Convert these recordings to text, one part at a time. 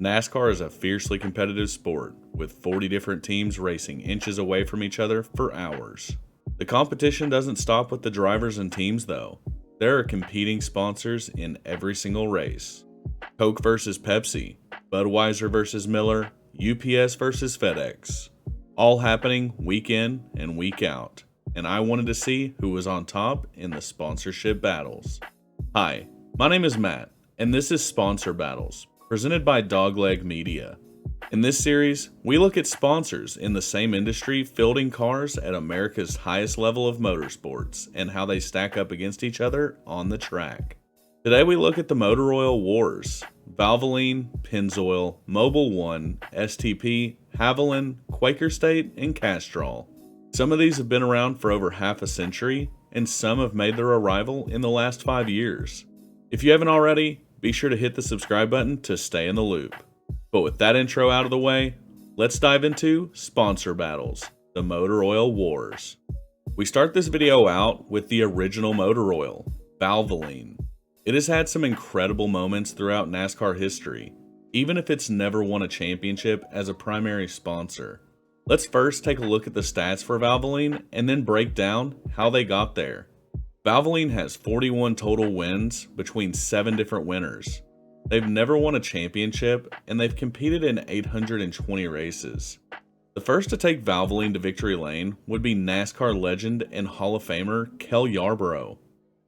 NASCAR is a fiercely competitive sport, with 40 different teams racing inches away from each other for hours. The competition doesn't stop with the drivers and teams though. There are competing sponsors in every single race. Coke versus Pepsi, Budweiser versus Miller, UPS versus FedEx. All happening week in and week out. And I wanted to see who was on top in the sponsorship battles. Hi, my name is Matt, and this is Sponsor Battles, presented by Dogleg Media. In this series, we look at sponsors in the same industry fielding cars at America's highest level of motorsports and how they stack up against each other on the track. Today we look at the motor oil wars: Valvoline, Pennzoil, Mobil 1, STP, Havoline, Quaker State, and Castrol. Some of these have been around for over half a century, and some have made their arrival in the last 5 years. If you haven't already, be sure to hit the subscribe button to stay in the loop. But with that intro out of the way, let's dive into Sponsor Battles, the Motor Oil Wars. We start this video out with the original motor oil, Valvoline. It has had some incredible moments throughout NASCAR history, even if it's never won a championship as a primary sponsor. Let's first take a look at the stats for Valvoline and then break down how they got there. Valvoline has 41 total wins between 7 different winners. They've never won a championship, and they've competed in 820 races. The first to take Valvoline to victory lane would be NASCAR legend and Hall of Famer Cale Yarborough.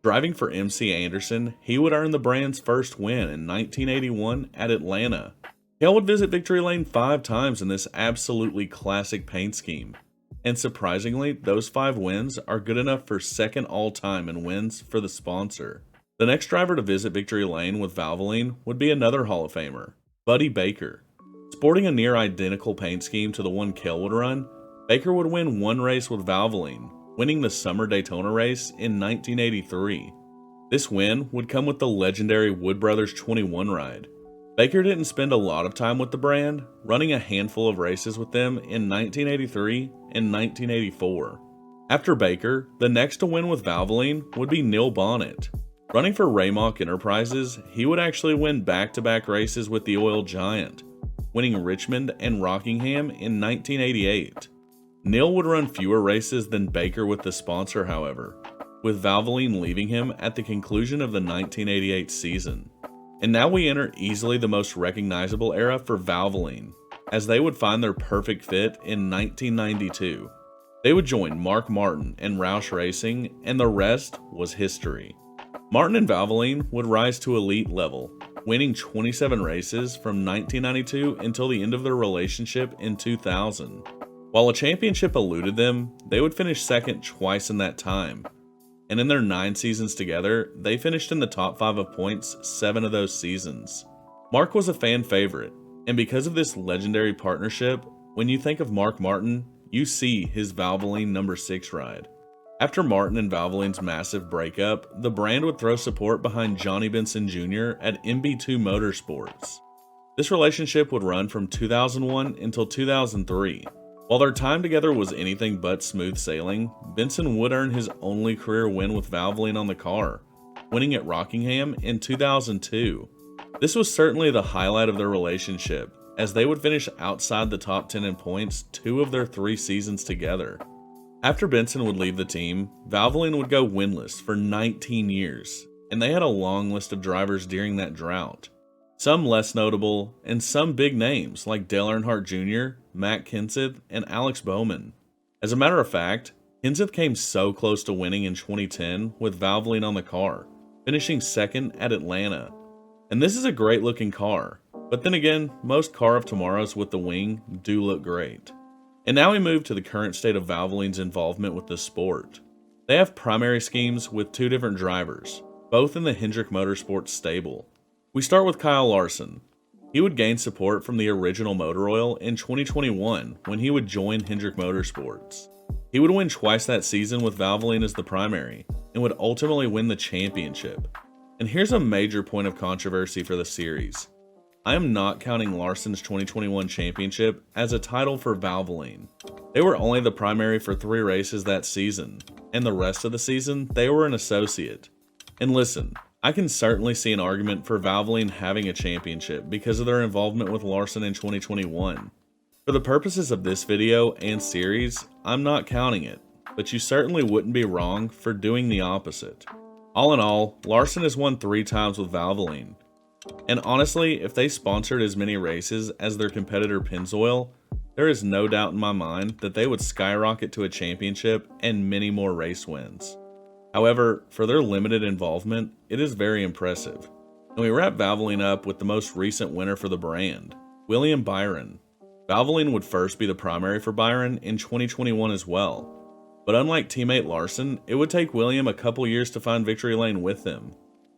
Driving for MC Anderson, he would earn the brand's first win in 1981 at Atlanta. Cale would visit victory lane 5 times in this absolutely classic paint scheme. And surprisingly, those 5 wins are good enough for second all-time in wins for the sponsor. The next driver to visit victory lane with Valvoline would be another Hall of Famer, Buddy Baker. Sporting a near-identical paint scheme to the one Cale would run, Baker would win 1 race with Valvoline, winning the Summer Daytona race in 1983. This win would come with the legendary Wood Brothers 21 ride. Baker didn't spend a lot of time with the brand, running a handful of races with them in 1983 and 1984. After Baker, the next to win with Valvoline would be Neil Bonnet. Running for Raymock Enterprises, he would actually win back-to-back races with the oil giant, winning Richmond and Rockingham in 1988. Neil would run fewer races than Baker with the sponsor, however, with Valvoline leaving him at the conclusion of the 1988 season. And now we enter easily the most recognizable era for Valvoline, as they would find their perfect fit in 1992. They would join Mark Martin and Roush Racing, and the rest was history. Martin and Valvoline would rise to elite level, winning 27 races from 1992 until the end of their relationship in 2000. While a championship eluded them, they would finish second twice in that time. And in their 9 seasons together, they finished in the top 5 of points 7 of those seasons. Mark was a fan favorite, and because of this legendary partnership, when you think of Mark Martin, you see his Valvoline number 6 ride. After Martin and Valvoline's massive breakup, the brand would throw support behind Johnny Benson Jr. at MB2 Motorsports. This relationship would run from 2001 until 2003. While their time together was anything but smooth sailing, Benson would earn his only career win with Valvoline on the car, winning at Rockingham in 2002. This was certainly the highlight of their relationship, as they would finish outside the top 10 in points 2 of their 3 seasons together. After Benson would leave the team, Valvoline would go winless for 19 years, and they had a long list of drivers during that drought. Some less notable, and some big names like Dale Earnhardt Jr., Matt Kenseth, and Alex Bowman. As a matter of fact, Kenseth came so close to winning in 2010 with Valvoline on the car, finishing second at Atlanta. And this is a great looking car, but then again, most car of tomorrows with the wing do look great. And now we move to the current state of Valvoline's involvement with the sport. They have primary schemes with 2 different drivers, both in the Hendrick Motorsports stable. We start with Kyle Larson. He would gain support from the original motor oil in 2021 when he would join Hendrick Motorsports. He would win twice that season with Valvoline as the primary, and would ultimately win the championship. And here's a major point of controversy for the series. I am not counting Larson's 2021 championship as a title for Valvoline. They were only the primary for 3 races that season, and the rest of the season they were an associate. And listen, I can certainly see an argument for Valvoline having a championship because of their involvement with Larson in 2021. For the purposes of this video and series, I'm not counting it, but you certainly wouldn't be wrong for doing the opposite. All in all, Larson has won 3 times with Valvoline. And honestly, if they sponsored as many races as their competitor Pennzoil, there is no doubt in my mind that they would skyrocket to a championship and many more race wins. However, for their limited involvement, it is very impressive. And we wrap Valvoline up with the most recent winner for the brand, William Byron. Valvoline would first be the primary for Byron in 2021 as well. But unlike teammate Larson, it would take William a couple years to find victory lane with them.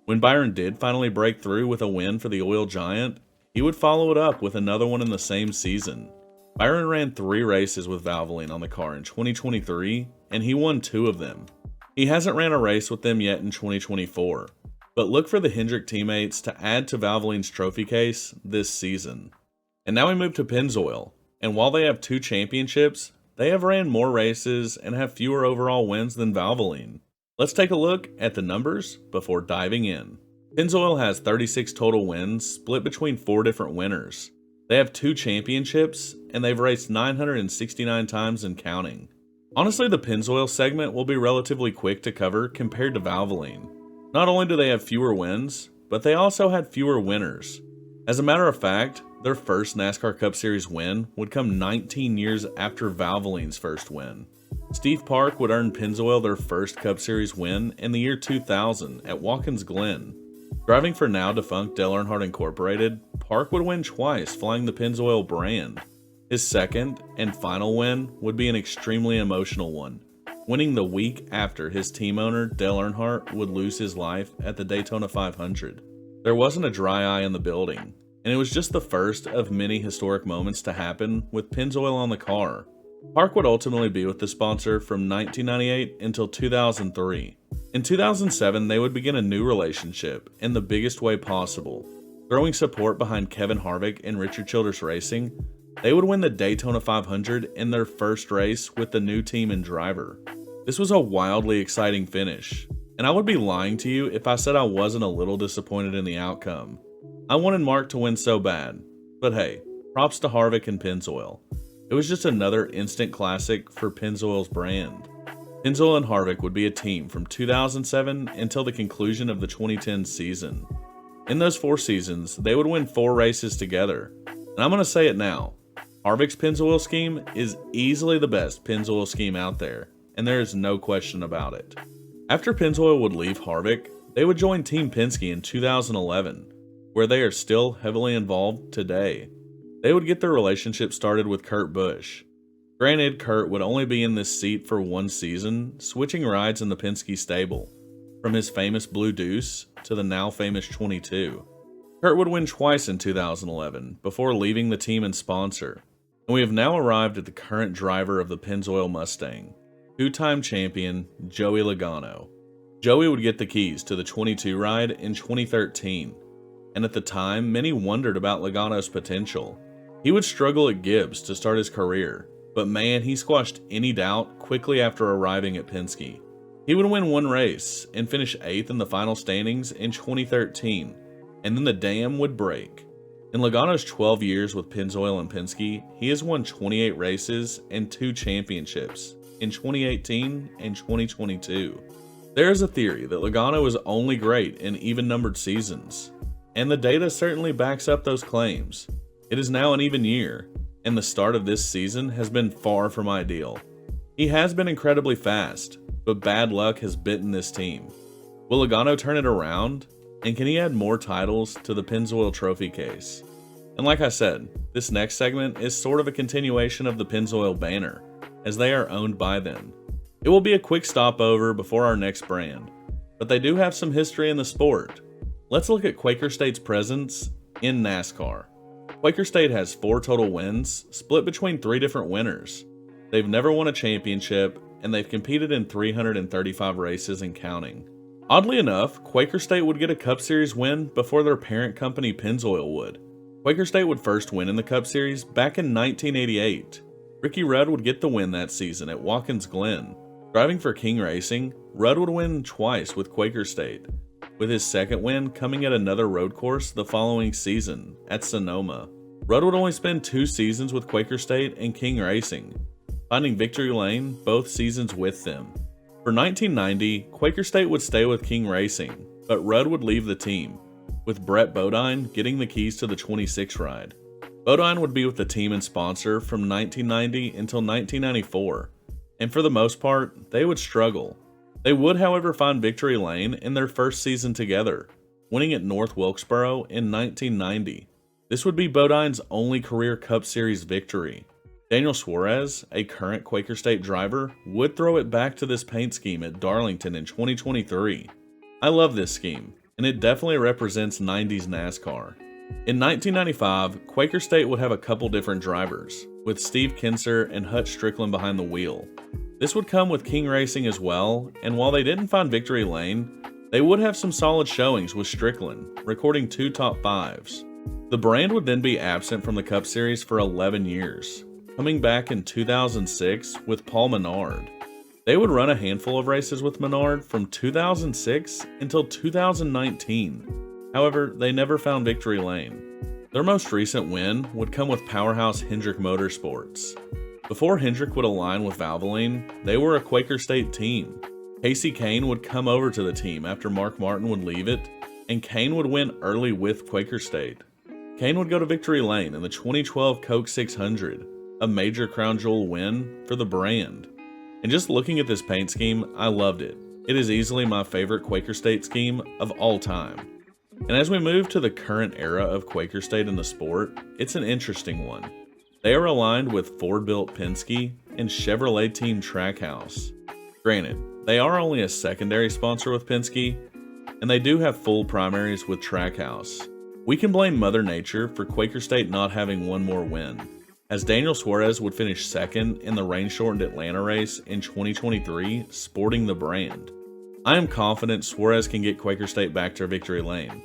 When Byron did finally break through with a win for the oil giant, he would follow it up with another one in the same season. Byron ran 3 races with Valvoline on the car in 2023, and he won 2 of them. He hasn't ran a race with them yet in 2024, but look for the Hendrick teammates to add to Valvoline's trophy case this season. And now we move to Pennzoil, and while they have 2 championships, they have ran more races and have fewer overall wins than Valvoline. Let's take a look at the numbers before diving in. Pennzoil has 36 total wins, split between 4 different winners. They have 2 championships, and they've raced 969 times and counting. Honestly, the Pennzoil segment will be relatively quick to cover compared to Valvoline. Not only do they have fewer wins, but they also had fewer winners. As a matter of fact, their first NASCAR Cup Series win would come 19 years after Valvoline's first win. Steve Park would earn Pennzoil their first Cup Series win in the year 2000 at Watkins Glen. Driving for now defunct Dale Earnhardt Incorporated, Park would win twice flying the Pennzoil brand. His second and final win would be an extremely emotional one, winning the week after his team owner Dale Earnhardt would lose his life at the Daytona 500. There wasn't a dry eye in the building, and it was just the first of many historic moments to happen with Pennzoil on the car. Park would ultimately be with the sponsor from 1998 until 2003. In 2007, they would begin a new relationship in the biggest way possible. Throwing support behind Kevin Harvick and Richard Childress Racing, they would win the Daytona 500 in their first race with the new team and driver. This was a wildly exciting finish, and I would be lying to you if I said I wasn't a little disappointed in the outcome. I wanted Mark to win so bad, but hey, props to Harvick and Pennzoil. It was just another instant classic for Pennzoil's brand. Pennzoil and Harvick would be a team from 2007 until the conclusion of the 2010 season. In those 4 seasons, they would win 4 races together. And I'm going to say it now, Harvick's Pennzoil scheme is easily the best Pennzoil scheme out there, and there is no question about it. After Pennzoil would leave Harvick, they would join Team Penske in 2011, where they are still heavily involved today. They would get their relationship started with Kurt Busch. Granted, Kurt would only be in this seat for 1 season, switching rides in the Penske stable, from his famous Blue Deuce to the now famous 22. Kurt would win twice in 2011 before leaving the team and sponsor, and we have now arrived at the current driver of the Pennzoil Mustang, 2-time champion Joey Logano. Joey would get the keys to the 22 ride in 2013, and at the time, many wondered about Logano's potential. He would struggle at Gibbs to start his career, but man, he squashed any doubt quickly after arriving at Penske. He would win 1 race and finish 8th in the final standings in 2013, and then the dam would break. In Logano's 12 years with Pennzoil and Penske, he has won 28 races and 2 championships in 2018 and 2022. There is a theory that Logano is only great in even-numbered seasons, and the data certainly backs up those claims. It is now an even year, and the start of this season has been far from ideal. He has been incredibly fast, but bad luck has bitten this team. Will Logano turn it around? And can he add more titles to the Pennzoil trophy case? And like I said, this next segment is sort of a continuation of the Pennzoil banner, as they are owned by them. It will be a quick stopover before our next brand, but they do have some history in the sport. Let's look at Quaker State's presence in NASCAR. Quaker State has 4 total wins, split between 3 different winners. They've never won a championship, and they've competed in 335 races and counting. Oddly enough, Quaker State would get a Cup Series win before their parent company Pennzoil would. Quaker State would first win in the Cup Series back in 1988. Ricky Rudd would get the win that season at Watkins Glen. Driving for King Racing, Rudd would win twice with Quaker State. with his second win coming at another road course the following season at Sonoma. Rudd would only spend 2 seasons with Quaker State and King Racing, finding victory lane both seasons with them. For 1990, Quaker State would stay with King Racing, but Rudd would leave the team, with Brett Bodine getting the keys to the 26 ride. Bodine would be with the team and sponsor from 1990 until 1994, and for the most part, they would struggle. They would, however, find victory lane in their first season together, winning at North Wilkesboro in 1990. This would be Bodine's only career Cup Series victory. Daniel Suarez, a current Quaker State driver, would throw it back to this paint scheme at Darlington in 2023. I love this scheme, and it definitely represents 90s NASCAR. In 1995, Quaker State would have a couple different drivers, with Steve Kinser and Hutch Strickland behind the wheel. This would come with King Racing as well, and while they didn't find victory lane, they would have some solid showings with Strickland, recording 2 top 5s. The brand would then be absent from the Cup Series for 11 years, coming back in 2006 with Paul Menard. They would run a handful of races with Menard from 2006 until 2019. However, they never found victory lane. Their most recent win would come with powerhouse Hendrick Motorsports. Before Hendrick would align with Valvoline, they were a Quaker State team. Casey Kane would come over to the team after Mark Martin would leave it, and Kane would win early with Quaker State. Kane would go to victory lane in the 2012 Coke 600, a major crown jewel win for the brand. And just looking at this paint scheme, I loved it. It is easily my favorite Quaker State scheme of all time. And as we move to the current era of Quaker State in the sport, it's an interesting one. They are aligned with Ford-built Penske and Chevrolet Team Trackhouse. Granted, they are only a secondary sponsor with Penske, and they do have full primaries with Trackhouse. We can blame Mother Nature for Quaker State not having one more win, as Daniel Suarez would finish second in the rain-shortened Atlanta race in 2023, sporting the brand. I am confident Suarez can get Quaker State back to victory lane,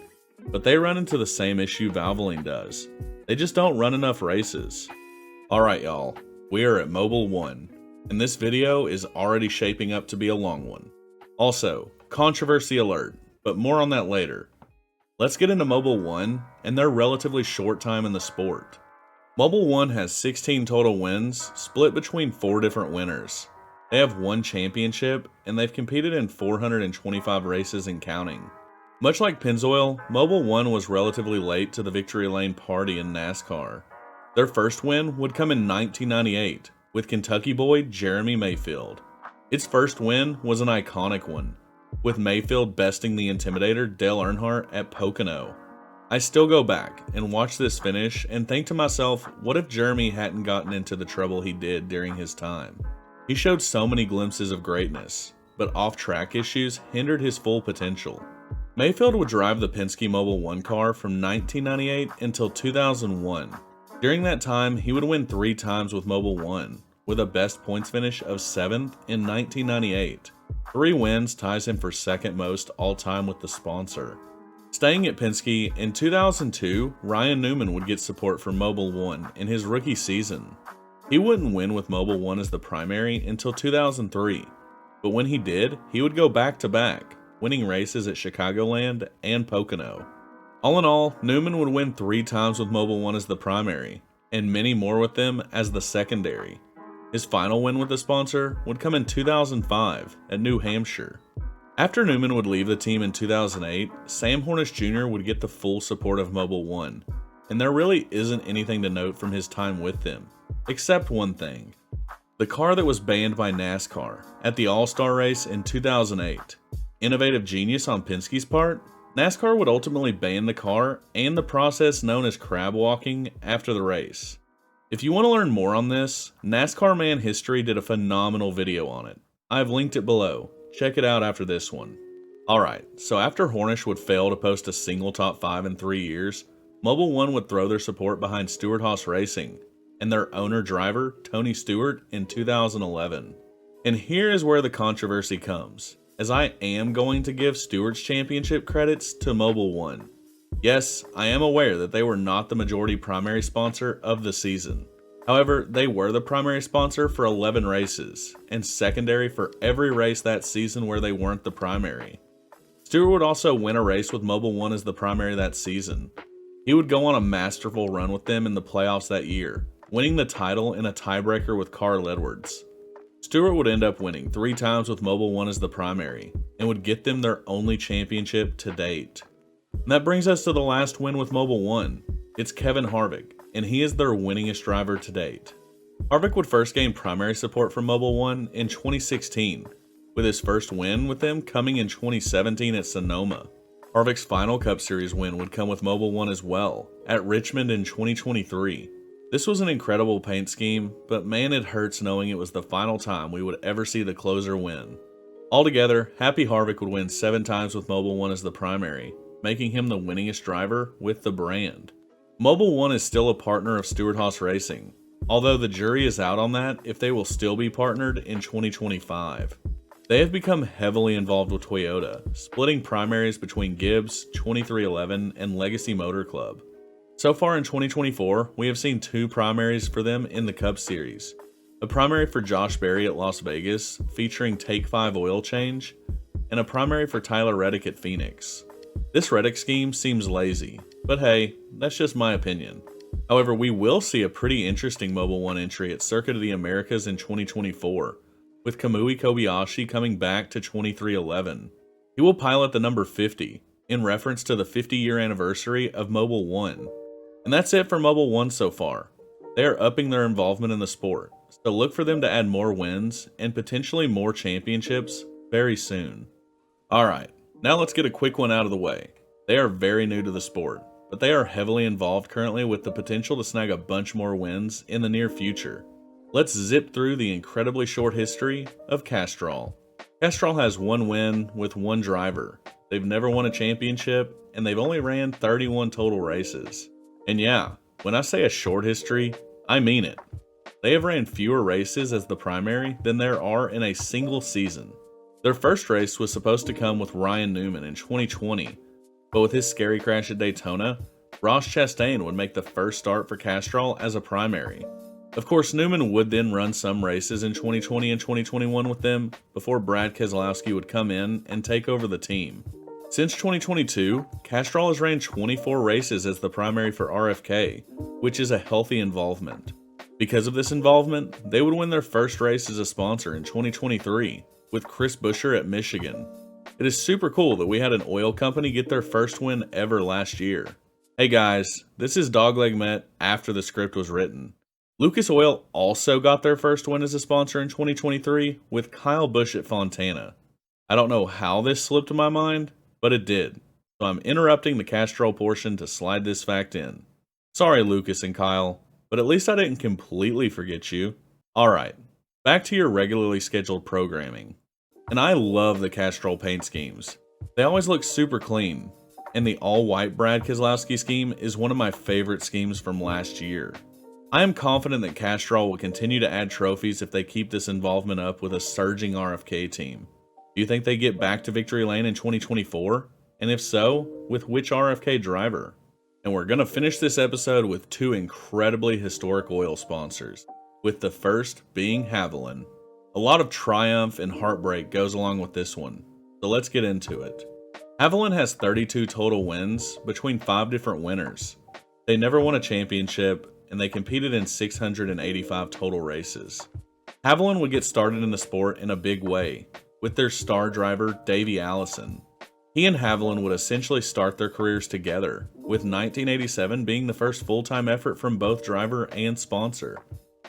but they run into the same issue Valvoline does. They just don't run enough races. Alright y'all, we are at Mobile 1, and this video is already shaping up to be a long one. Also, controversy alert, but more on that later. Let's get into Mobile 1 and their relatively short time in the sport. Mobile 1 has 16 total wins, split between 4 different winners. They have 1 championship, and they've competed in 425 races and counting. Much like Pennzoil, Mobile 1 was relatively late to the victory lane party in NASCAR. Their first win would come in 1998, with Kentucky boy Jeremy Mayfield. Its first win was an iconic one, with Mayfield besting the Intimidator Dale Earnhardt at Pocono. I still go back and watch this finish and think to myself, what if Jeremy hadn't gotten into the trouble he did during his time? He showed so many glimpses of greatness, but off-track issues hindered his full potential. Mayfield would drive the Penske Mobile 1 car from 1998 until 2001. During that time, he would win 3 times with Mobile 1, with a best points finish of 7th in 1998. 3 wins ties him for second most all-time with the sponsor. Staying at Penske, in 2002, Ryan Newman would get support from Mobile 1 in his rookie season. He wouldn't win with Mobile 1 as the primary until 2003, but when he did, he would go back-to-back, winning races at Chicagoland and Pocono. All in all, Newman would win 3 times with Mobile 1 as the primary, and many more with them as the secondary. His final win with the sponsor would come in 2005 at New Hampshire. After Newman would leave the team in 2008, Sam Hornish Jr. would get the full support of Mobile 1, and there really isn't anything to note from his time with them, except one thing. The car that was banned by NASCAR at the All-Star race in 2008. Innovative genius on Penske's part? NASCAR would ultimately ban the car and the process known as crab walking after the race. If you want to learn more on this, NASCAR Man History did a phenomenal video on it. I've linked it below. Check it out after this one. Alright, so after Hornish would fail to post a single top 5 in 3 years, Mobile 1 would throw their support behind Stewart-Haas Racing and their owner-driver, Tony Stewart, in 2011. And here is where the controversy comes, as I am going to give Stewart's championship credits to Mobile 1. Yes, I am aware that they were not the majority primary sponsor of the season. However, they were the primary sponsor for 11 races, and secondary for every race that season where they weren't the primary. Stewart would also win a race with Mobil 1 as the primary that season. He would go on a masterful run with them in the playoffs that year, winning the title in a tiebreaker with Carl Edwards. Stewart would end up winning 3 times with Mobil 1 as the primary, and would get them their only championship to date. And that brings us to the last win with Mobil 1. It's Kevin Harvick, and he is their winningest driver to date. Harvick would first gain primary support from Mobil 1 in 2016, with his first win with them coming in 2017 at Sonoma. Harvick's final Cup Series win would come with Mobil 1 as well, at Richmond in 2023. This was an incredible paint scheme, but man, it hurts knowing it was the final time we would ever see the closer win. Altogether, Happy Harvick would win 7 times with Mobil 1 as the primary, making him the winningest driver with the brand. Mobil 1 is still a partner of Stewart-Haas Racing, although the jury is out on that if they will still be partnered in 2025. They have become heavily involved with Toyota, splitting primaries between Gibbs, 2311, and Legacy Motor Club. So far in 2024, we have seen 2 primaries for them in the Cup Series. A primary for Josh Berry at Las Vegas, featuring Take 5 oil change, and a primary for Tyler Reddick at Phoenix. This Reddick scheme seems lazy, but hey, that's just my opinion. However, we will see a pretty interesting Mobil 1 entry at Circuit of the Americas in 2024, with Kamui Kobayashi coming back to 2311. He will pilot the number 50, in reference to the 50-year anniversary of Mobil 1. And that's it for Mobil 1 so far. They are upping their involvement in the sport, so look for them to add more wins and potentially more championships very soon. Alright, now let's get a quick one out of the way. They are very new to the sport, but they are heavily involved currently with the potential to snag a bunch more wins in the near future. Let's zip through the incredibly short history of Castrol. Castrol has 1 win with 1 driver. They've never won a championship, and they've only ran 31 total races. And yeah, when I say a short history, I mean it. They have ran fewer races as the primary than there are in a single season. Their first race was supposed to come with Ryan Newman in 2020, but with his scary crash at Daytona, Ross Chastain would make the first start for Castrol as a primary. Of course, Newman would then run some races in 2020 and 2021 with them before Brad Keselowski would come in and take over the team. Since 2022, Castrol has ran 24 races as the primary for RFK, which is a healthy involvement. Because of this involvement, they would win their first race as a sponsor in 2023, with Chris Buescher at Michigan. It is super cool that we had an oil company get their first win ever last year. Hey guys, this is Dogleg Met after the script was written. Lucas Oil also got their first win as a sponsor in 2023 with Kyle Busch at Fontana. I don't know how this slipped my mind, but it did. So I'm interrupting the Castrol portion to slide this fact in. Sorry Lucas and Kyle, but at least I didn't completely forget you. Alright, back to your regularly scheduled programming. And I love the Castrol paint schemes. They always look super clean, and the all-white Brad Keselowski scheme is one of my favorite schemes from last year. I am confident that Castrol will continue to add trophies if they keep this involvement up with a surging RFK team. Do you think they get back to victory lane in 2024? And if so, with which RFK driver? And we're going to finish this episode with 2 incredibly historic oil sponsors, with the first being Havoline. A lot of triumph and heartbreak goes along with this one, so let's get into it. Havoline has 32 total wins between 5 different winners. They never won a championship, and they competed in 685 total races. Havoline would get started in the sport in a big way, with their star driver Davey Allison. He and Havoline would essentially start their careers together, with 1987 being the first full-time effort from both driver and sponsor.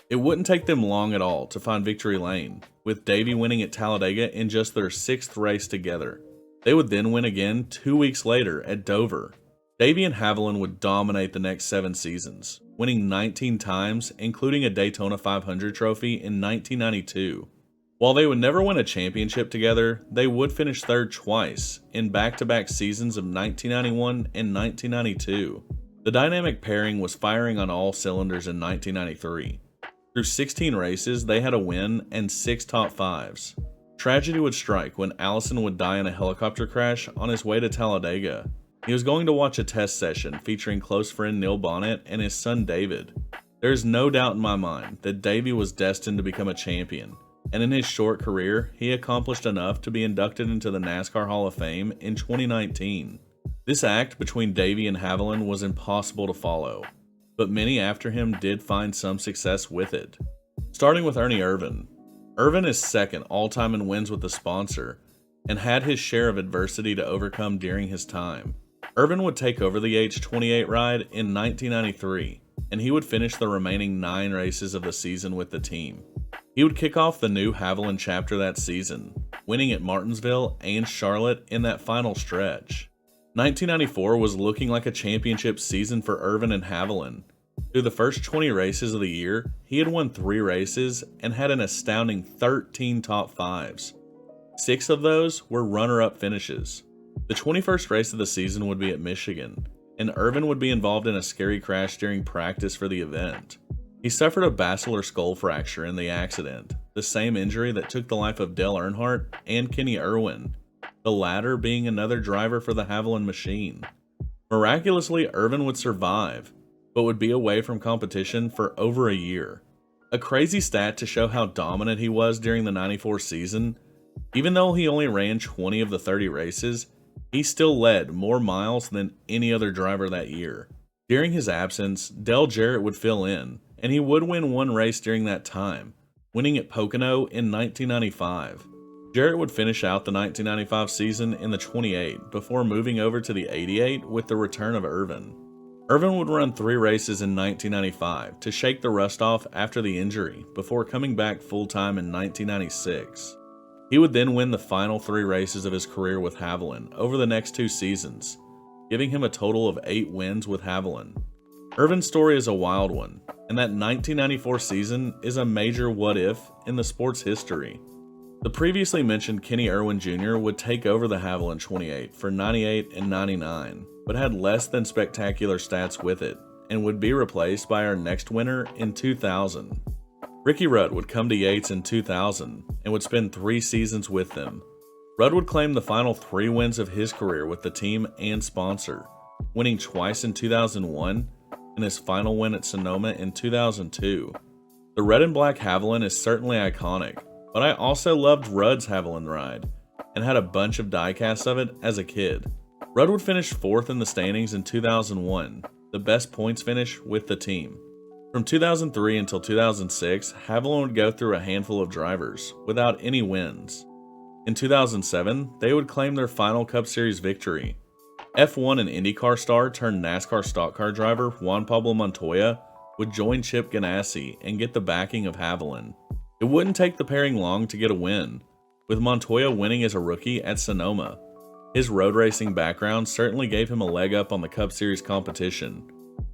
It wouldn't take them long at all to find victory lane, with Davey winning at Talladega in just their 6th race together. They would then win again 2 weeks later at Dover. Davey and Havoline would dominate the next 7 seasons, winning 19 times, including a Daytona 500 trophy in 1992. While they would never win a championship together, they would finish 3rd twice in back-to-back seasons of 1991 and 1992. The dynamic pairing was firing on all cylinders in 1993. Through 16 races, they had a win and 6 top 5s. Tragedy would strike when Allison would die in a helicopter crash on his way to Talladega. He was going to watch a test session featuring close friend Neil Bonnet and his son David. There is no doubt in my mind that Davey was destined to become a champion, and in his short career, he accomplished enough to be inducted into the NASCAR Hall of Fame in 2019. This act between Davey and Havoline was impossible to follow, but many after him did find some success with it. Starting with Ernie Irvan. Irvan is second all-time in wins with the sponsor, and had his share of adversity to overcome during his time. Irvan would take over the H28 ride in 1993, and he would finish the remaining 9 races of the season with the team. He would kick off the new Havoline chapter that season, winning at Martinsville and Charlotte in that final stretch. 1994 was looking like a championship season for Irvan and Havoline. Through the first 20 races of the year, he had won 3 races and had an astounding 13 top 5s. 6 of those were runner-up finishes. The 21st race of the season would be at Michigan, and Irvan would be involved in a scary crash during practice for the event. He suffered a basilar skull fracture in the accident, the same injury that took the life of Dale Earnhardt and Kenny Irwin, the latter being another driver for the Havoline machine. Miraculously, Irvan would survive, but would be away from competition for over a year. A crazy stat to show how dominant he was during the 94 season. Even though he only ran 20 of the 30 races, he still led more miles than any other driver that year. During his absence, Dale Jarrett would fill in, and he would win 1 race during that time, winning at Pocono in 1995. Jarrett would finish out the 1995 season in the 28 before moving over to the 88 with the return of Irvan. Irvan would run 3 races in 1995 to shake the rust off after the injury before coming back full-time in 1996. He would then win the final 3 races of his career with Havoline over the next 2 seasons, giving him a total of 8 wins with Havoline. Irvan's story is a wild one, and that 1994 season is a major what-if in the sport's history. The previously mentioned Kenny Irwin Jr. would take over the Havoline 28 for 98 and 99, but had less than spectacular stats with it, and would be replaced by our next winner in 2000. Ricky Rudd would come to Yates in 2000 and would spend 3 seasons with them. Rudd would claim the final 3 wins of his career with the team and sponsor, winning twice in 2001 and his final win at Sonoma in 2002. The red and black Havoline is certainly iconic, but I also loved Rudd's Havoline ride and had a bunch of diecasts of it as a kid. Rudd would finish 4th in the standings in 2001, the best points finish with the team. From 2003 until 2006, Havoline would go through a handful of drivers without any wins. In 2007, they would claim their final Cup Series victory. F1 and IndyCar star turned NASCAR stock car driver Juan Pablo Montoya would join Chip Ganassi and get the backing of Havoline. It wouldn't take the pairing long to get a win, with Montoya winning as a rookie at Sonoma. His road racing background certainly gave him a leg up on the Cup Series competition,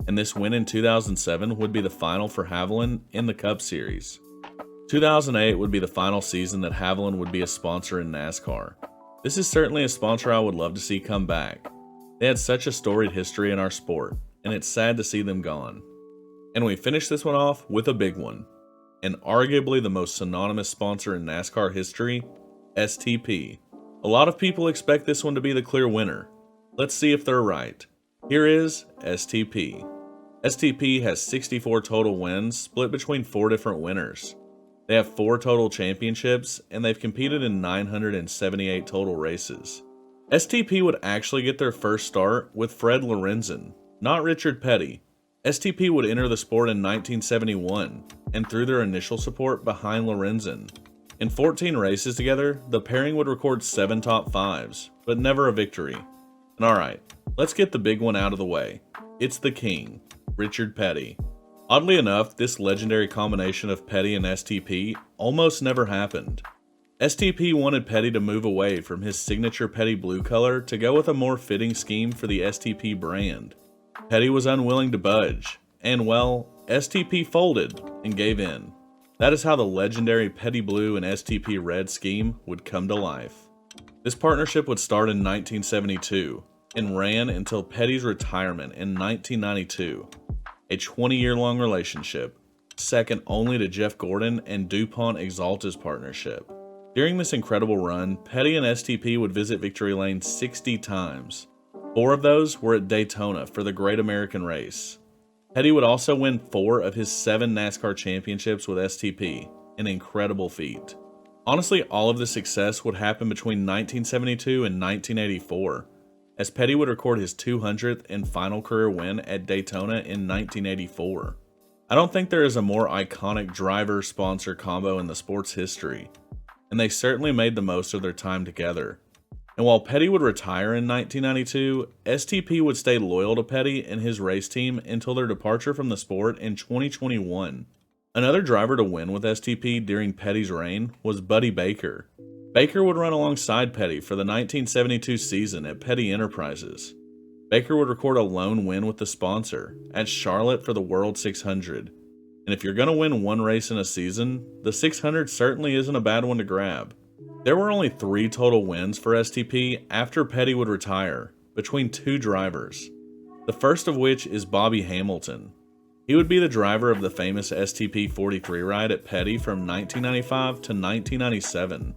and this win in 2007 would be the final for Havoline in the Cup Series. 2008 would be the final season that Havoline would be a sponsor in NASCAR. This is certainly a sponsor I would love to see come back. They had such a storied history in our sport, and it's sad to see them gone. And we finish this one off with a big one, and arguably the most synonymous sponsor in NASCAR history, STP. A lot of people expect this one to be the clear winner. Let's see if they're right. Here is STP. STP has 64 total wins, split between 4 different winners. They have 4 total championships, and they've competed in 978 total races. STP would actually get their first start with Fred Lorenzen, not Richard Petty. STP would enter the sport in 1971, and through their initial support behind Lorenzen. In 14 races together, the pairing would record 7 top 5s, but never a victory. And alright, let's get the big one out of the way. It's the king, Richard Petty. Oddly enough, this legendary combination of Petty and STP almost never happened. STP wanted Petty to move away from his signature Petty blue color to go with a more fitting scheme for the STP brand. Petty was unwilling to budge, and well, STP folded and gave in. That is how the legendary Petty blue and STP red scheme would come to life. This partnership would start in 1972 and ran until Petty's retirement in 1992, a 20-year-long relationship, second only to Jeff Gordon and DuPont Exalta's partnership. During this incredible run, Petty and STP would visit Victory Lane 60 times. 4 of those were at Daytona for the Great American Race. Petty would also win 4 of his 7 NASCAR championships with STP, an incredible feat. Honestly, all of the success would happen between 1972 and 1984, as Petty would record his 200th and final career win at Daytona in 1984. I don't think there is a more iconic driver-sponsor combo in the sport's history, and they certainly made the most of their time together. And while Petty would retire in 1992, STP would stay loyal to Petty and his race team until their departure from the sport in 2021. Another driver to win with STP during Petty's reign was Buddy Baker. Baker would run alongside Petty for the 1972 season at Petty Enterprises. Baker would record a lone win with the sponsor at Charlotte for the World 600. And if you're going to win one race in a season, the 600 certainly isn't a bad one to grab. There were only 3 total wins for STP after Petty would retire, between 2 drivers. The first of which is Bobby Hamilton. He would be the driver of the famous STP 43 ride at Petty from 1995 to 1997.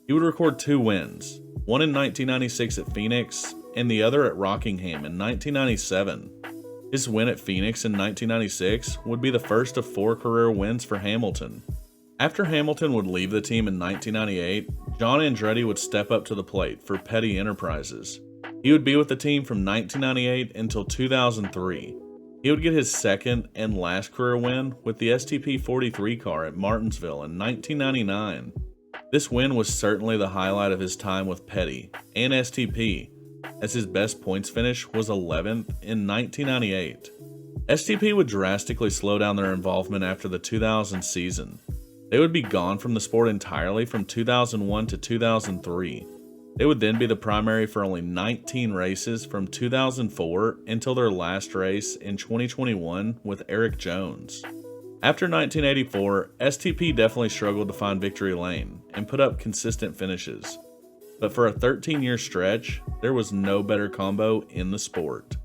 He would record 2 wins, one in 1996 at Phoenix and the other at Rockingham in 1997. His win at Phoenix in 1996 would be the first of 4 career wins for Hamilton. After Hamilton would leave the team in 1998, John Andretti would step up to the plate for Petty Enterprises. He would be with the team from 1998 until 2003. He would get his second and last career win with the STP 43 car at Martinsville in 1999. This win was certainly the highlight of his time with Petty and STP, as his best points finish was 11th in 1998. STP would drastically slow down their involvement after the 2000 season. They would be gone from the sport entirely from 2001 to 2003. They would then be the primary for only 19 races from 2004 until their last race in 2021 with Eric Jones. After 1984, STP definitely struggled to find victory lane and put up consistent finishes. But for a 13-year stretch, there was no better combo in the sport.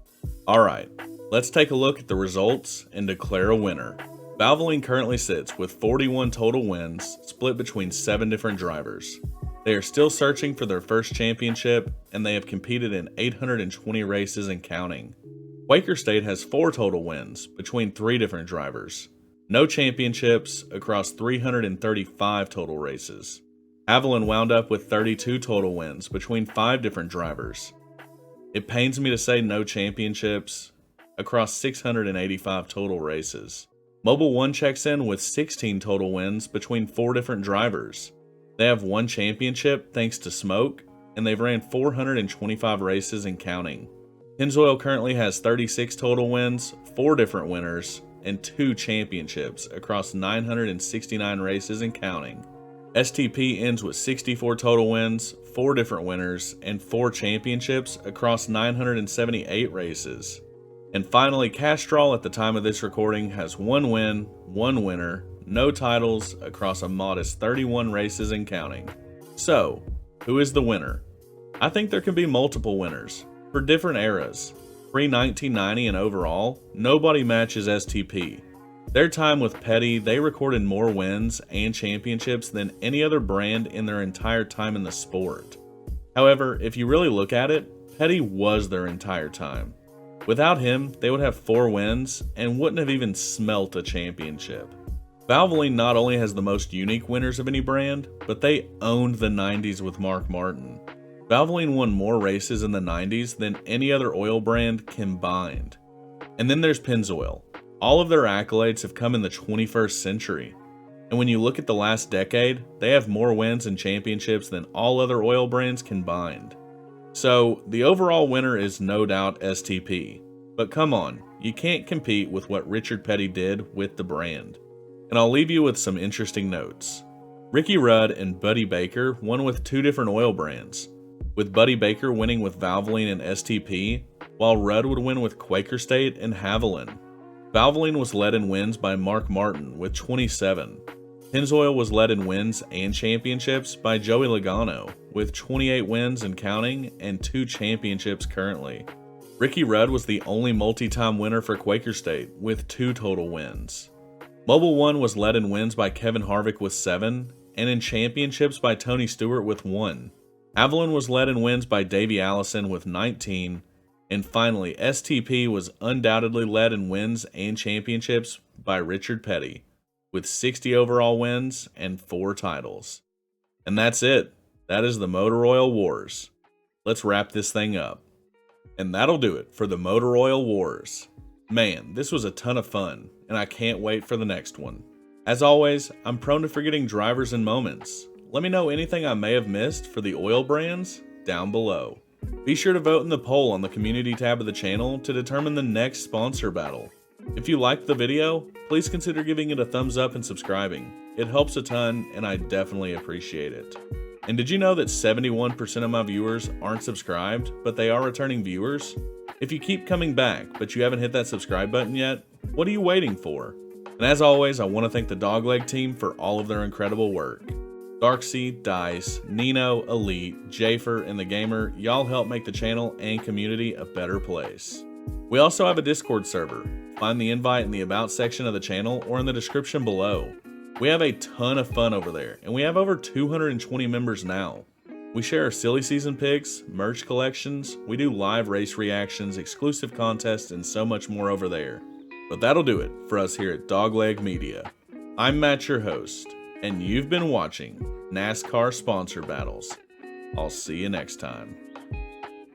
Alright, let's take a look at the results and declare a winner. Valvoline currently sits with 41 total wins, split between 7 different drivers. They are still searching for their first championship, and they have competed in 820 races and counting. Quaker State has 4 total wins between 3 different drivers. No championships across 335 total races. Havoline wound up with 32 total wins between 5 different drivers. It pains me to say no championships across 685 total races. Mobil 1 checks in with 16 total wins between 4 different drivers. They have 1 championship thanks to Smoke, and they've ran 425 races and counting. Pennzoil currently has 36 total wins, 4 different winners, and 2 championships across 969 races and counting. STP ends with 64 total wins, 4 different winners, and 4 championships across 978 races. And finally, Castrol at the time of this recording has 1 win, 1 winner, no titles across a modest 31 races and counting. So, who is the winner? I think there can be multiple winners, for different eras. Pre-1990 and overall, nobody matches STP. Their time with Petty, they recorded more wins and championships than any other brand in their entire time in the sport. However, if you really look at it, Petty was their entire time. Without him, they would have 4 wins and wouldn't have even smelt a championship. Valvoline not only has the most unique winners of any brand, but they owned the 90s with Mark Martin. Valvoline won more races in the 90s than any other oil brand combined. And then there's Pennzoil. All of their accolades have come in the 21st century. And when you look at the last decade, they have more wins and championships than all other oil brands combined. So, the overall winner is no doubt STP. But come on, you can't compete with what Richard Petty did with the brand. And I'll leave you with some interesting notes. Ricky Rudd and Buddy Baker won with 2 different oil brands, with Buddy Baker winning with Valvoline and STP, while Rudd would win with Quaker State and Havoline. Valvoline was led in wins by Mark Martin with 27. Pennzoil was led in wins and championships by Joey Logano with 28 wins and counting and 2 championships currently. Ricky Rudd was the only multi-time winner for Quaker State with 2 total wins. Mobil 1 was led in wins by Kevin Harvick with 7, and in championships by Tony Stewart with 1. Havoline was led in wins by Davey Allison with 19, and finally STP was undoubtedly led in wins and championships by Richard Petty with 60 overall wins and 4 titles. And that's it. That is the Motor Oil Wars. Let's wrap this thing up. And that'll do it for the Motor Oil Wars. Man, this was a ton of fun, and I can't wait for the next one. As always, I'm prone to forgetting drivers and moments. Let me know anything I may have missed for the oil brands down below. Be sure to vote in the poll on the community tab of the channel to determine the next sponsor battle. If you liked the video, please consider giving it a thumbs up and subscribing. It helps a ton, and I definitely appreciate it. And did you know that 71% of my viewers aren't subscribed, but they are returning viewers? If you keep coming back, but you haven't hit that subscribe button yet, what are you waiting for? And as always, I want to thank the Dogleg team for all of their incredible work. Darksea, Dice, Nino, Elite, Jafer, and The Gamer, y'all help make the channel and community a better place. We also have a Discord server. Find the invite in the About section of the channel or in the description below. We have a ton of fun over there, and we have over 220 members now. We share our silly season picks, merch collections, we do live race reactions, exclusive contests, and so much more over there. But that'll do it for us here at Dogleg Media. I'm Matt, your host, and you've been watching NASCAR Sponsor Battles. I'll see you next time.